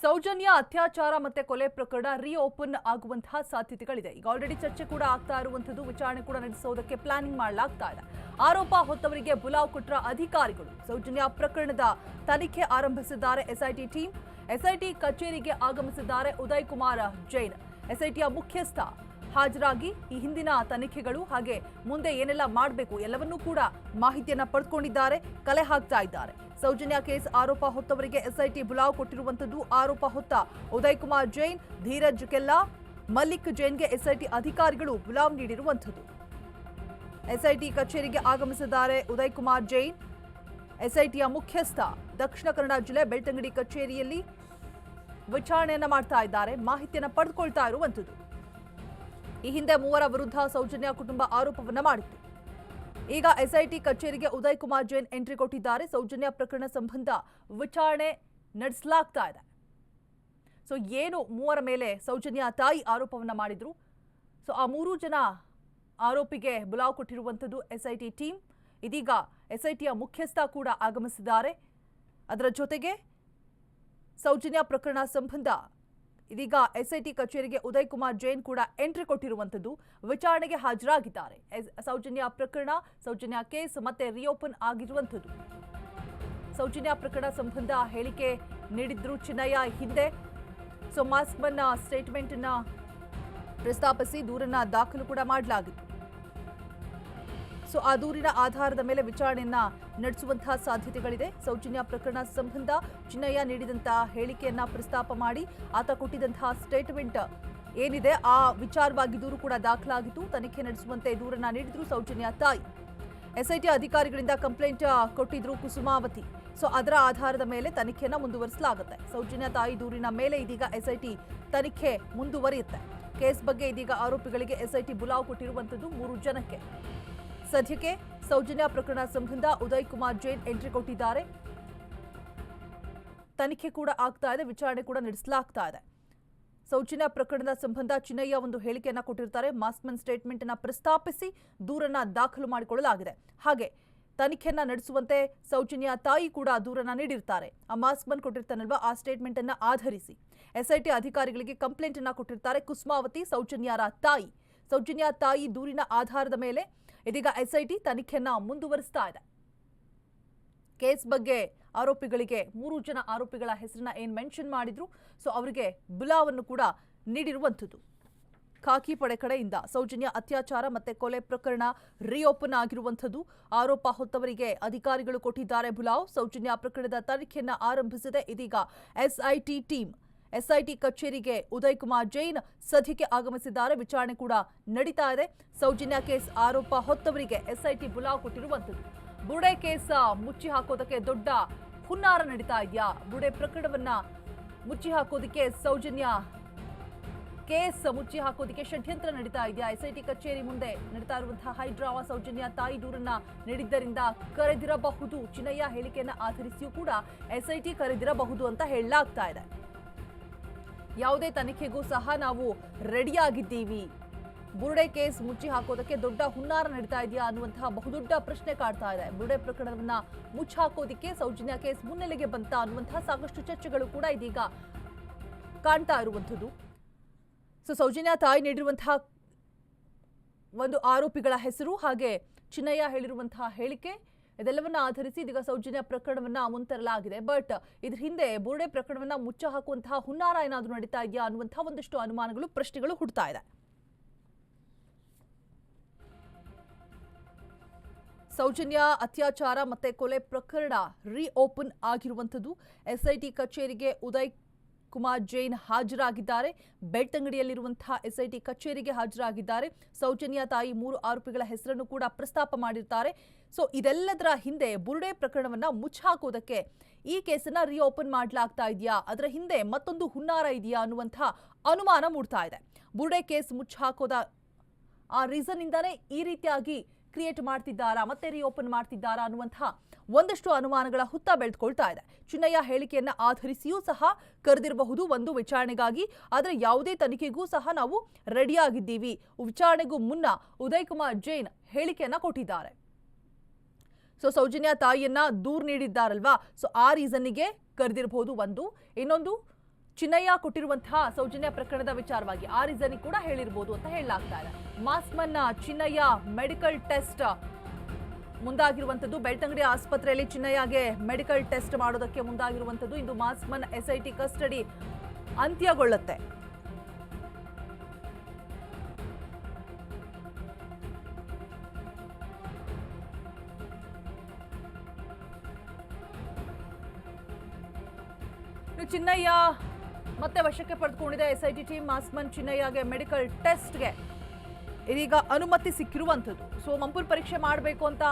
ಸೌಜನ್ಯ ಅತ್ಯಾಚಾರ ಮತ್ತೆ ಕೊಲೆ ಪ್ರಕರಣ ರೀಓಪನ್ ಆಗುವಂತಹ ಸಾಧ್ಯತೆಗಳಿದೆ. ಈಗ ಆಲ್ರೆಡಿ ಚರ್ಚೆ ಕೂಡ ಆಗ್ತಾ ಇರುವಂತದ್ದು, ವಿಚಾರಣೆ ಕೂಡ ನಡೆಸೋದಕ್ಕೆ ಪ್ಲಾನಿಂಗ್ ಮಾಡಲಾಗ್ತಾ ಇದೆ. ಆರೋಪ ಹೊತ್ತವರಿಗೆ ಬುಲಾವ್ ಕೊಟ್ಟ ಅಧಿಕಾರಿಗಳು ಸೌಜನ್ಯ ಪ್ರಕರಣದ ತನಿಖೆ ಆರಂಭಿಸಿದ್ದಾರೆ. ಎಸ್ಐಟಿ ಟೀಮ್ ಎಸ್ಐಟಿ ಕಚೇರಿಗೆ ಆಗಮಿಸಿದ್ದಾರೆ. ಉದಯ್ ಕುಮಾರ್ ಜೈನ್ ಎಸ್ಐಟಿಯ ಮುಖ್ಯಸ್ಥ ಹಾಜರಾಗಿ ಈ ಹಿಂದಿನ ತನಿಖೆಗಳು ಹಾಗೆ ಮುಂದೆ ಏನೆಲ್ಲ ಮಾಡಬೇಕು ಎಲ್ಲವನ್ನೂ ಕೂಡ ಮಾಹಿತಿಯನ್ನ ಪಡೆದುಕೊಂಡಿದ್ದಾರೆ, ಕಲೆ ಹಾಕ್ತಾ ಇದ್ದಾರೆ. ಸೌಜನ್ಯ ಕೇಸ್ ಆರೋಪ ಹೊತ್ತವರಿಗೆ ಎಸ್ಐಟಿ ಬುಲಾವ್ ಕೊಟ್ಟಿರುವಂತದ್ದು. ಆರೋಪ ಹೊತ್ತ ಉದಯ್ ಕುಮಾರ್ ಜೈನ್, ಧೀರಜ್ ಕೆಲ್ಲಾ, ಮಲ್ಲಿಕ್ ಜೈನ್ಗೆ ಎಸ್ಐಟಿ ಅಧಿಕಾರಿಗಳು ಬುಲಾವ್ ನೀಡಿರುವಂತದ್ದು. ಎಸ್ಐಟಿ ಕಚೇರಿಗೆ ಆಗಮಿಸಿದ್ದಾರೆ ಉದಯ್ ಕುಮಾರ್ ಜೈನ್, ಎಸ್ಐಟಿಯ ಮುಖ್ಯಸ್ಥ. ದಕ್ಷಿಣ ಕನ್ನಡ ಜಿಲ್ಲೆ ಬೆಳ್ತಂಗಡಿ ಕಚೇರಿಯಲ್ಲಿ ವಿಚಾರಣೆಯನ್ನ ಮಾಡ್ತಾ ಇದ್ದಾರೆ, ಮಾಹಿತಿಯನ್ನ ಪಡೆದುಕೊಳ್ತಾ ಇರುವಂತದ್ದು. ಈ ಹಿಂದೆ ಮೂವರ ವಿರುದ್ಧ ಸೌಜನ್ಯ ಕುಟುಂಬ ಆರೋಪವನ್ನ ಮಾಡಿತ್ತು. ಈಗ ಎಸ್ಐಟಿ ಕಚೇರಿಗೆ ಉದಯ್ ಕುಮಾರ್ ಜೈನ್ ಎಂಟ್ರಿ ಕೊಟ್ಟಿದ್ದಾರೆ. ಸೌಜನ್ಯ ಪ್ರಕರಣ ಸಂಬಂಧ ವಿಚಾರಣೆ ನಡೆಸಲಾಗ್ತಾ ಇದೆ. ಸೊ ಏನು ಮೂವರ ಮೇಲೆ ಸೌಜನ್ಯ ತಾಯಿ ಆರೋಪವನ್ನ ಮಾಡಿದ್ರು, ಸೊ ಆ ಮೂರು ಜನ ಆರೋಪಿಗೆ ಬುಲಾವ್ ಕೊಟ್ಟಿರುವಂಥದ್ದು ಎಸ್ಐಟಿ ಟೀಮ್. ಇದೀಗ ಎಸ್ಐಟಿಯ ಮುಖ್ಯಸ್ಥ ಕೂಡ ಆಗಮಿಸಿದ್ದಾರೆ. ಅದರ ಜೊತೆಗೆ ಸೌಜನ್ಯ ಪ್ರಕರಣ ಸಂಬಂಧ ಇದೀಗ ಎಸ್ಐಟಿ ಕಚೇರಿಗೆ ಉದಯ್ ಕುಮಾರ್ ಜೈನ್ ಕೂಡ ಎಂಟ್ರಿ ಕೊಟ್ಟಿರುವಂತದ್ದು, ವಿಚಾರಣೆಗೆ ಹಾಜರಾಗಿದ್ದಾರೆ. ಸೌಜನ್ಯ ಪ್ರಕರಣ, ಸೌಜನ್ಯ ಕೇಸ್ ಮತ್ತೆ ರಿಓಪನ್ ಆಗಿರುವಂತದ್ದು. ಸೌಜನ್ಯ ಪ್ರಕರಣ ಸಂಬಂಧ ಹೇಳಿಕೆ ನೀಡಿದ್ರು ಚಿನ್ನಯ್ಯ ಹಿಂದೆ. ಸೊ ಮಾಸ್ಕ್ಮನ್ ಸ್ಟೇಟ್ಮೆಂಟ್ ಅನ್ನ ಪ್ರಸ್ತಾಪಿಸಿ ದೂರನ್ನ ದಾಖಲು ಕೂಡ ಮಾಡಲಾಗಿತ್ತು. ಸೊ ಆ ದೂರಿನ ಆಧಾರದ ಮೇಲೆ ವಿಚಾರಣೆಯನ್ನ ನಡೆಸುವಂತಹ ಸಾಧ್ಯತೆಗಳಿದೆ. ಸೌಜನ್ಯ ಪ್ರಕರಣ ಸಂಬಂಧ ಚಿನ್ನಯ್ಯ ನೀಡಿದಂತಹ ಹೇಳಿಕೆಯನ್ನ ಪ್ರಸ್ತಾಪ ಮಾಡಿ ಆತ ಕೊಟ್ಟಿದ್ದಂತಹ ಸ್ಟೇಟ್ಮೆಂಟ್ ಏನಿದೆ ಆ ವಿಚಾರವಾಗಿ ದೂರು ಕೂಡ ದಾಖಲಾಗಿತ್ತು. ತನಿಖೆ ನಡೆಸುವಂತೆ ದೂರನ್ನ ನೀಡಿದ್ರು ಸೌಜನ್ಯ ತಾಯಿ. ಎಸ್ಐಟಿ ಅಧಿಕಾರಿಗಳಿಂದ ಕಂಪ್ಲೇಂಟ್ ಕೊಟ್ಟಿದ್ರು ಕುಸುಮಾವತಿ. ಸೊ ಅದರ ಆಧಾರದ ಮೇಲೆ ತನಿಖೆಯನ್ನ ಮುಂದುವರಿಸಲಾಗುತ್ತೆ. ಸೌಜನ್ಯ ತಾಯಿ ದೂರಿನ ಮೇಲೆ ಇದೀಗ ಎಸ್ಐಟಿ ತನಿಖೆ ಮುಂದುವರಿಯುತ್ತೆ. ಕೇಸ್ ಬಗ್ಗೆ ಇದೀಗ ಆರೋಪಿಗಳಿಗೆ ಎಸ್ಐಟಿ ಬುಲಾವ್ ಕೊಟ್ಟಿರುವಂತದ್ದು 3 ಜನಕ್ಕೆ. ಸದ್ಯಕ್ಕೆ ಸೌಜನ್ಯ ಪ್ರಕರಣ ಸಂಬಂಧ ಉದಯ್ ಕುಮಾರ್ ಜೈನ್ ಎಂಟ್ರಿ ಕೊಟ್ಟಿದ್ದಾರೆ. ತನಿಖೆ ಕೂಡ ಆಗ್ತಾ ಇದೆ, ವಿಚಾರಣೆ ಕೂಡ ನಡೆಸಲಾಗ್ತಾ ಇದೆ. ಸೌಜನ್ಯ ಪ್ರಕರಣದ ಸಂಬಂಧ ಚಿನ್ನಯ್ಯ ಒಂದು ಹೇಳಿಕೆಯನ್ನ ಕೊಟ್ಟಿರ್ತಾರೆ. ಮಾಸ್ಕ್ಮನ್ ಸ್ಟೇಟ್ಮೆಂಟ್ ಅನ್ನ ಪ್ರಸ್ತಾಪಿಸಿ ದೂರನ್ನ ದಾಖಲು ಮಾಡಿಕೊಳ್ಳಲಾಗಿದೆ. ಹಾಗೆ ತನಿಖೆಯನ್ನ ನಡೆಸುವಂತೆ ಸೌಜನ್ಯ ತಾಯಿ ಕೂಡ ದೂರನ್ನ ನೀಡಿರ್ತಾರೆ. ಆ ಮಾಸ್ಕ್ಮನ್ ಕೊಟ್ಟಿರ್ತಾನಲ್ವಾ, ಆ ಸ್ಟೇಟ್ಮೆಂಟ್ ಅನ್ನ ಆಧರಿಸಿ ಎಸ್ಐಟಿ ಅಧಿಕಾರಿಗಳಿಗೆ ಕಂಪ್ಲೇಂಟ್ ಅನ್ನ ಕೊಟ್ಟಿರ್ತಾರೆ ಕುಸುಮಾವತಿ, ಸೌಜನ್ಯರ ತಾಯಿ. ಸೌಜನ್ಯ ತಾಯಿ ದೂರಿನ ಆಧಾರದ ಮೇಲೆ ಇದೀಗ ಎಸ್ಐಟಿ ತನಿಖೆಯನ್ನ ಮುಂದುವರಿಸ್ತಾ ಇದೆ. ಕೇಸ್ ಬಗ್ಗೆ ಆರೋಪಿಗಳಿಗೆ 3 ಜನ ಆರೋಪಿಗಳ ಹೆಸರನ್ನ ಏನ್ ಮೆನ್ಷನ್ ಮಾಡಿದ್ರು, ಸೊ ಅವರಿಗೆ ಬುಲಾವನ್ನು ಕೂಡ ನೀಡಿರುವಂಥದ್ದು. ಖಾಕಿ ಪಡೆ ಕಡೆಯಿಂದ ಸೌಜನ್ಯ ಅತ್ಯಾಚಾರ ಮತ್ತೆ ಕೊಲೆ ಪ್ರಕರಣ ರಿಓಪನ್ ಆಗಿರುವಂಥದ್ದು. ಆರೋಪ ಹೊತ್ತವರಿಗೆ ಅಧಿಕಾರಿಗಳು ಕೊಟ್ಟಿದ್ದಾರೆ ಬುಲಾವ್. ಸೌಜನ್ಯ ಪ್ರಕರಣದ ತನಿಖೆಯನ್ನ ಆರಂಭಿಸಿದೆ ಇದೀಗ ಎಸ್ಐಟಿ ಟೀಮ್. ಎಸ್ಐಟಿ ಕಚೇರಿಗೆ ಉದಯ್ ಕುಮಾರ್ ಜೈನ್ ಸದ್ಯಕ್ಕೆ ಆಗಮಿಸಿದ್ದಾರೆ. ವಿಚಾರಣೆ ಕೂಡ ನಡೀತಾ ಇದೆ. ಸೌಜನ್ಯ ಕೇಸ್ ಆರೋಪ ಹೊತ್ತವರಿಗೆ ಎಸ್ಐಟಿ ಬುಲಾವ್ ಕೊಟ್ಟಿರುವಂಥದ್ದು. ಬುಡೆ ಕೇಸ್ ಮುಚ್ಚಿ ಹಾಕೋದಕ್ಕೆ ದೊಡ್ಡ ಹುನ್ನಾರ ನಡೀತಾ ಇದೆಯಾ? ಬುಡೆ ಪ್ರಕರಣವನ್ನ ಮುಚ್ಚಿ ಹಾಕೋದಕ್ಕೆ, ಸೌಜನ್ಯ ಕೇಸ್ ಮುಚ್ಚಿ ಹಾಕೋದಕ್ಕೆ ಷಡ್ಯಂತ್ರ ನಡೀತಾ ಇದೆಯಾ? ಎಸ್ಐಟಿ ಕಚೇರಿ ಮುಂದೆ ನಡೀತಾ ಇರುವಂತಹ ಹೈಡ್ರಾಮಾ. ಸೌಜನ್ಯ ತಾಯಿ ದೂರನ್ನ ನೀಡಿದ್ದರಿಂದ ಕರೆದಿರಬಹುದು. ಚಿನ್ನಯ್ಯ ಹೇಳಿಕೆಯನ್ನ ಆಧರಿಸಿಯೂ ಕೂಡ ಎಸ್ಐಟಿ ಕರೆದಿರಬಹುದು ಅಂತ ಹೇಳಲಾಗ್ತಾ ಇದೆ. ಯಾವುದೇ ತನಿಖೆಗೂ ಸಹ ನಾವು ರೆಡಿಯಾಗಿದ್ದೀವಿ. ಬುರುಡೆ ಕೇಸ್ ಮುಚ್ಚಿ ಹಾಕೋದಕ್ಕೆ ದೊಡ್ಡ ಹುನ್ನಾರ ನಡೀತಾ ಇದೆಯಾ ಅನ್ನುವಂತಹ ಬಹುದೊಡ್ಡ ಪ್ರಶ್ನೆ ಕಾಡ್ತಾ ಇದೆ. ಬುರುಡೆ ಪ್ರಕರಣವನ್ನ ಮುಚ್ಚಿ ಹಾಕೋದಿಕ್ಕೆ ಸೌಜನ್ಯ ಕೇಸ್ ಮುನ್ನೆಲೆಗೆ ಬಂತ ಅನ್ನುವಂತಹ ಸಾಕಷ್ಟು ಚರ್ಚೆಗಳು ಕೂಡ ಇದೀಗ ಕಾಣ್ತಾ ಇರುವಂಥದ್ದು. ಸೊ ಸೌಜನ್ಯ ತಾಯಿ ನೀಡಿರುವಂತಹ ಒಂದು ಆರೋಪಿಗಳ ಹೆಸರು ಹಾಗೆ ಚಿನ್ನಯ್ಯ ಹೇಳಿರುವಂತಹ ಹೇಳಿಕೆ ಇದೆಲ್ಲವನ್ನ ಆಧರಿಸಿ ಇದೀಗ ಸೌಜನ್ಯ ಪ್ರಕರಣವನ್ನ ಮುಂತರಲಾಗಿದೆ. ಬಟ್ ಇದ್ರ ಹಿಂದೆ ಬುರುಡೆ ಪ್ರಕರಣವನ್ನ ಮುಚ್ಚ ಹಾಕುವಂತಹ ಹುನ್ನಾರ ಏನಾದರೂ ನಡೀತಾ ಇದೆಯಾ ಅನ್ನುವಂತಹ ಒಂದಷ್ಟು ಅನುಮಾನಗಳು, ಪ್ರಶ್ನೆಗಳು ಹುಡ್ತಾ ಇದೆ. ಸೌಜನ್ಯ ಅತ್ಯಾಚಾರ ಮತ್ತೆ ಕೊಲೆ ಪ್ರಕರಣ ರಿಓಪನ್ ಆಗಿರುವಂಥದ್ದು. ಎಸ್ಐಟಿ ಕಚೇರಿಗೆ ಉದಯ್ ಕುಮಾರ್ ಜೈನ್ ಹಾಜರಾಗಿದ್ದಾರೆ. ಬೆಳ್ತಂಗಡಿಯಲ್ಲಿರುವಂತಹ ಎಸ್ಐಟಿ ಕಚೇರಿಗೆ ಹಾಜರಾಗಿದ್ದಾರೆ. ಸೌಜನ್ಯ ತಾಯಿ 3 ಆರೋಪಿಗಳ ಹೆಸರನ್ನು ಕೂಡ ಪ್ರಸ್ತಾಪ ಮಾಡಿರ್ತಾರೆ. ಸೊ ಇದೆಲ್ಲದರ ಹಿಂದೆ ಬುರುಡೆ ಪ್ರಕರಣವನ್ನ ಮುಚ್ಚಾಕೋದಕ್ಕೆ ಈ ಕೇಸನ್ನ ರಿಓಪನ್ ಮಾಡಲಾಗ್ತಾ ಇದೆಯಾ, ಅದರ ಹಿಂದೆ ಮತ್ತೊಂದು ಹುನ್ನಾರ ಇದೆಯಾ ಅನ್ನುವಂತಹ ಅನುಮಾನ ಮೂಡ್ತಾ ಇದೆ. ಬುರುಡೆ ಕೇಸ್ ಮುಚ್ಚಾಕೋದ ಆ ರೀಸನ್ ಇಂದಾನೇ ಈ ರೀತಿಯಾಗಿ ಕ್ರಿಯೇಟ್ ಮಾಡ್ತಿದ್ದಾರಾ, ಮತ್ತೆ ರಿಓಪನ್ ಮಾಡ್ತಿದ್ದಾರಾ ಅನ್ನುವಂತಹ ಒಂದಷ್ಟು ಅನುಮಾನಗಳ ಹುತ್ತ ಬೆಳೆದುಕೊಳ್ತಾ ಇದೆ. ಚಿನ್ನಯ್ಯ ಹೇಳಿಕೆಯನ್ನ ಆಧರಿಸಿಯೂ ಸಹ ಕರೆದಿರಬಹುದು ಒಂದು ವಿಚಾರಣೆಗಾಗಿ. ಆದರೆ ಯಾವುದೇ ತನಿಖೆಗೂ ಸಹ ನಾವು ರೆಡಿಯಾಗಿದ್ದೀವಿ. ವಿಚಾರಣೆಗೂ ಮುನ್ನ ಉದಯ್ ಕುಮಾರ್ ಜೈನ್ ಹೇಳಿಕೆಯನ್ನ ಕೊಟ್ಟಿದ್ದಾರೆ. ಸೊ ಸೌಜನ್ಯ ತಾಯಿಯನ್ನ ದೂರು ನೀಡಿದ್ದಾರಲ್ವಾ, ಸೊ ಆ ರೀಸನ್ನಿಗೆ ಕರೆದಿರಬಹುದು ಒಂದು. ಇನ್ನೊಂದು ಚಿನ್ನಯ್ಯ ಕೊಟ್ಟಿರುವಂತಹ ಸೌಜನ್ಯ ಪ್ರಕರಣದ ವಿಚಾರವಾಗಿ ಆ ರೀಸನ್ ಕೂಡ ಹೇಳಿರ್ಬೋದು ಅಂತ ಹೇಳಲಾಗ್ತಾ ಇದೆ. ಮಾಸ್ಮನ್ ಚಿನ್ನಯ್ಯ ಮೆಡಿಕಲ್ ಟೆಸ್ಟ್ ಮುಂದಾಗಿರುವಂತದ್ದು. ಬೆಳ್ತಂಗಡಿ ಆಸ್ಪತ್ರೆಯಲ್ಲಿ ಚಿನ್ನಯ್ಯಗೆ ಮೆಡಿಕಲ್ ಟೆಸ್ಟ್ ಮಾಡೋದಕ್ಕೆ ಮುಂದಾಗಿರುವಂತದ್ದು. ಇಂದು ಮಾಸ್ಮನ್ ಎಸ್ಐಟಿ ಕಸ್ಟಡಿ ಅಂತ್ಯಗೊಳ್ಳುತ್ತೆ. ಚಿನ್ನಯ್ಯ ಮತ್ತೆ ವಶಕ್ಕೆ ಪಡೆದುಕೊಂಡಿದೆ ಎಸ್ಐಟಿ ಟೀಮ್. ಮಾಸ್ಮನ್ ಚಿನ್ನಯ್ಯಗೆ ಮೆಡಿಕಲ್ ಟೆಸ್ಟ್ಗೆ ಇದೀಗ ಅನುಮತಿ ಸಿಕ್ಕಿರುವಂಥದ್ದು. ಸೊ ಮಂಪೂರ್ ಪರೀಕ್ಷೆ ಮಾಡಬೇಕು ಅಂತ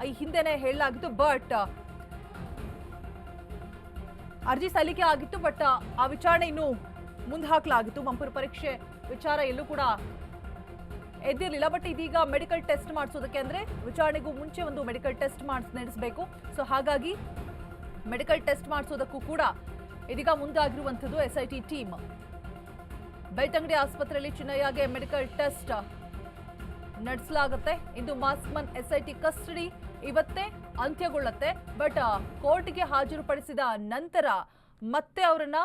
ಈ ಹಿಂದೆನೆ ಹೇಳಲಾಗಿತ್ತು, ಬಟ್ ಅರ್ಜಿ ಸಲ್ಲಿಕೆ ಆಗಿತ್ತು, ಬಟ್ ಆ ವಿಚಾರಣೆ ಇನ್ನು ಮುಂದೆ ಹಾಕಲಾಗಿತ್ತು. ಮಂಪೂರ್ ಪರೀಕ್ಷೆ ವಿಚಾರ ಎಲ್ಲೂ ಕೂಡ ಎದ್ದಿರಲಿಲ್ಲ. ಬಟ್ ಇದೀಗ ಮೆಡಿಕಲ್ ಟೆಸ್ಟ್ ಮಾಡಿಸೋದಕ್ಕೆ, ಅಂದ್ರೆ ವಿಚಾರಣೆಗೂ ಮುಂಚೆ ಒಂದು ಮೆಡಿಕಲ್ ಟೆಸ್ಟ್ ನಡೆಸಬೇಕು. ಸೊ ಹಾಗಾಗಿ ಮೆಡಿಕಲ್ ಟೆಸ್ಟ್ ಮಾಡಿಸೋದಕ್ಕೂ ಕೂಡ ಇದೀಗ ಮುಂದಾಗಿರುವಂಥದ್ದು ಎಸ್ಐಟಿ ಟೀಮ್. ಬೆಳ್ತಂಗಡಿ ಆಸ್ಪತ್ರೆಯಲ್ಲಿ ಚಿನ್ನಯ್ಯಗೆ ಮೆಡಿಕಲ್ ಟೆಸ್ಟ್ ನಡೆಸಲಾಗುತ್ತೆ. ಇಂದು ಮಾಸ್ಮನ್ ಎಸ್ಐಟಿ ಕಸ್ಟಡಿ ಇವತ್ತೇ ಅಂತ್ಯಗೊಳ್ಳುತ್ತೆ. ಬಟ್ ಕೋರ್ಟ್ಗೆ ಹಾಜರುಪಡಿಸಿದ ನಂತರ ಮತ್ತೆ ಅವರನ್ನ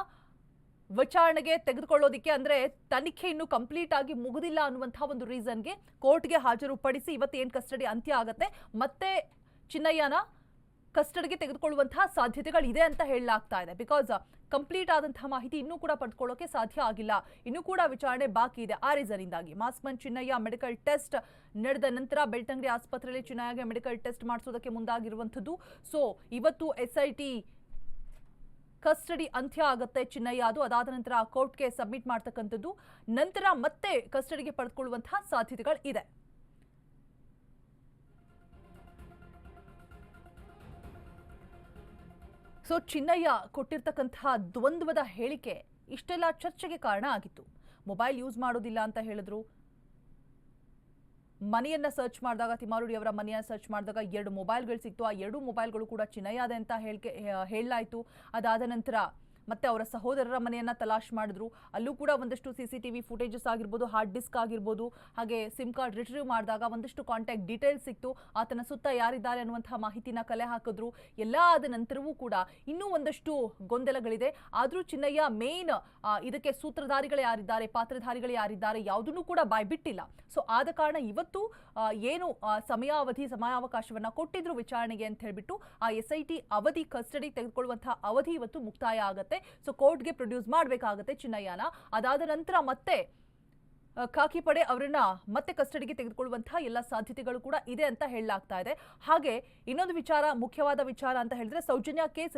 ವಿಚಾರಣೆಗೆ ತೆಗೆದುಕೊಳ್ಳೋದಿಕ್ಕೆ, ಅಂದ್ರೆ ತನಿಖೆ ಇನ್ನೂ ಕಂಪ್ಲೀಟ್ ಆಗಿ ಮುಗಿದಿಲ್ಲ ಅನ್ನುವಂತಹ ಒಂದು ರೀಸನ್ಗೆ ಕೋರ್ಟ್ಗೆ ಹಾಜರುಪಡಿಸಿ ಇವತ್ತೇನು ಕಸ್ಟಡಿ ಅಂತ್ಯ ಆಗತ್ತೆ, ಮತ್ತೆ ಚಿನ್ನಯ್ಯನ ಕಸ್ಟಡಿಗೆ ತೆಗೆದುಕೊಳ್ಳುವಂತಹ ಸಾಧ್ಯತೆಗಳಿದೆ ಅಂತ ಹೇಳಲಾಗ್ತಾ ಇದೆ. ಬಿಕಾಸ್ ಕಂಪ್ಲೀಟ್ ಆದಂತಹ ಮಾಹಿತಿ ಇನ್ನೂ ಕೂಡ ಪಡೆದುಕೊಳ್ಳೋಕೆ ಸಾಧ್ಯ ಆಗಿಲ್ಲ, ಇನ್ನೂ ಕೂಡ ವಿಚಾರಣೆ ಬಾಕಿ ಇದೆ. ಆ ರೀಸನ್ ಇಂದಾಗಿ ಮಾಸ್ಮನ್ ಚಿನ್ನಯ್ಯ ಮೆಡಿಕಲ್ ಟೆಸ್ಟ್ ನಡೆದ ನಂತರ ಬೆಳ್ತಂಗಡಿ ಆಸ್ಪತ್ರೆಯಲ್ಲಿ ಚಿನ್ನಯ್ಯಗೆ ಮೆಡಿಕಲ್ ಟೆಸ್ಟ್ ಮಾಡಿಸೋದಕ್ಕೆ ಮುಂದಾಗಿರುವಂಥದ್ದು. ಸೊ ಇವತ್ತು ಎಸ್ಐಟಿ ಕಸ್ಟಡಿ ಅಂತ್ಯ ಆಗುತ್ತೆ ಚಿನ್ನಯ್ಯ. ಅದು ಅದಾದ ನಂತರ ಕೋರ್ಟ್ಗೆ ಸಬ್ಮಿಟ್ ಮಾಡ್ತಕ್ಕಂಥದ್ದು. ನಂತರ ಮತ್ತೆ ಕಸ್ಟಡಿಗೆ ಪಡೆದುಕೊಳ್ಳುವಂತಹ ಸಾಧ್ಯತೆಗಳು ಇದೆ. ಸೊ ಚಿನ್ನಯ್ಯ ಕೊಟ್ಟಿರ್ತಕ್ಕಂತಹ ದ್ವಂದ್ವದ ಹೇಳಿಕೆ ಇಷ್ಟೆಲ್ಲ ಚರ್ಚೆಗೆ ಕಾರಣ ಆಗಿತ್ತು. ಮೊಬೈಲ್ ಯೂಸ್ ಮಾಡೋದಿಲ್ಲ ಅಂತ ಹೇಳಿದ್ರು. ಮನೆಯನ್ನ ಸರ್ಚ್ ಮಾಡಿದಾಗ, ತಿಮ್ಮಾರುಡಿ ಅವರ ಮನೆಯನ್ನ ಸರ್ಚ್ ಮಾಡಿದಾಗ 2 ಮೊಬೈಲ್ಗಳು ಸಿಕ್ತು. ಆ 2 ಮೊಬೈಲ್ಗಳು ಕೂಡ ಚಿನ್ನಯ್ಯದೆ ಅಂತ ಹೇಳಲಾಯಿತು. ಅದಾದ ನಂತರ ಮತ್ತೆ ಅವರ ಸಹೋದರರ ಮನೆಯನ್ನ ತಲಾಶ್ ಮಾಡಿದ್ರು. ಅಲ್ಲೂ ಕೂಡ ಒಂದಷ್ಟು CCTV ಫುಟೇಜಸ್ ಆಗಿರ್ಬೋದು, ಹಾರ್ಡ್ ಡಿಸ್ಕ್ ಆಗಿರ್ಬೋದು, ಹಾಗೆ ಸಿಮ್ ಕಾರ್ಡ್ ರಿಟ್ರೀವ್ ಮಾಡಿದಾಗ ಒಂದಷ್ಟು ಕಾಂಟ್ಯಾಕ್ಟ್ ಡೀಟೇಲ್ಸ್ ಸಿಕ್ತು. ಆತನ ಸುತ್ತ ಯಾರಿದ್ದಾರೆ ಅನ್ನುವಂತಹ ಮಾಹಿತಿನ ಕಲೆ ಹಾಕಿದ್ರು. ಎಲ್ಲ ಆದ ನಂತರವೂ ಕೂಡ ಇನ್ನೂ ಒಂದಷ್ಟು ಗೊಂದಲಗಳಿದೆ. ಆದರೂ ಚಿನ್ನಯ್ಯ ಮೇನ್ ಇದಕ್ಕೆ ಸೂತ್ರಧಾರಿಗಳು ಯಾರಿದ್ದಾರೆ, ಪಾತ್ರಧಾರಿಗಳು ಯಾರಿದ್ದಾರೆ, ಯಾವುದನ್ನು ಕೂಡ ಬಾಯ್ಬಿಟ್ಟಿಲ್ಲ. ಸೊ ಆದ ಕಾರಣ ಇವತ್ತು ಏನು ಸಮಯಾವಕಾಶವನ್ನ ಕೊಟ್ಟಿದ್ರು ವಿಚಾರಣೆಗೆ ಅಂತ ಹೇಳ್ಬಿಟ್ಟು ಆ SIT ಅವಧಿ ಕಸ್ಟಡಿ ತೆಗೆದುಕೊಳ್ಳುವಂತಹ ಅವಧಿ ಇವತ್ತು ಮುಕ್ತಾಯ ಆಗುತ್ತೆ. ಸೊ ಕೋರ್ಟ್ಗೆ ಪ್ರೊಡ್ಯೂಸ್ ಮಾಡಬೇಕಾಗುತ್ತೆ ಚಿನ್ನಯ್ಯನ. ಅದಾದ ನಂತರ ಮತ್ತೆ ಖಾಕಿ ಪಡೆ ಅವರನ್ನ ಮತ್ತೆ ಕಸ್ಟಡಿಗೆ ತೆಗೆದುಕೊಳ್ಳುವಂತಹ ಎಲ್ಲ ಸಾಧ್ಯತೆಗಳು ಕೂಡ ಇದೆ ಅಂತ ಹೇಳಲಾಗ್ತಾ ಇದೆ. ಹಾಗೆ ಇನ್ನೊಂದು ವಿಚಾರ, ಮುಖ್ಯವಾದ ವಿಚಾರ ಅಂತ ಹೇಳಿದ್ರೆ ಸೌಜನ್ಯ ಕೇಸ್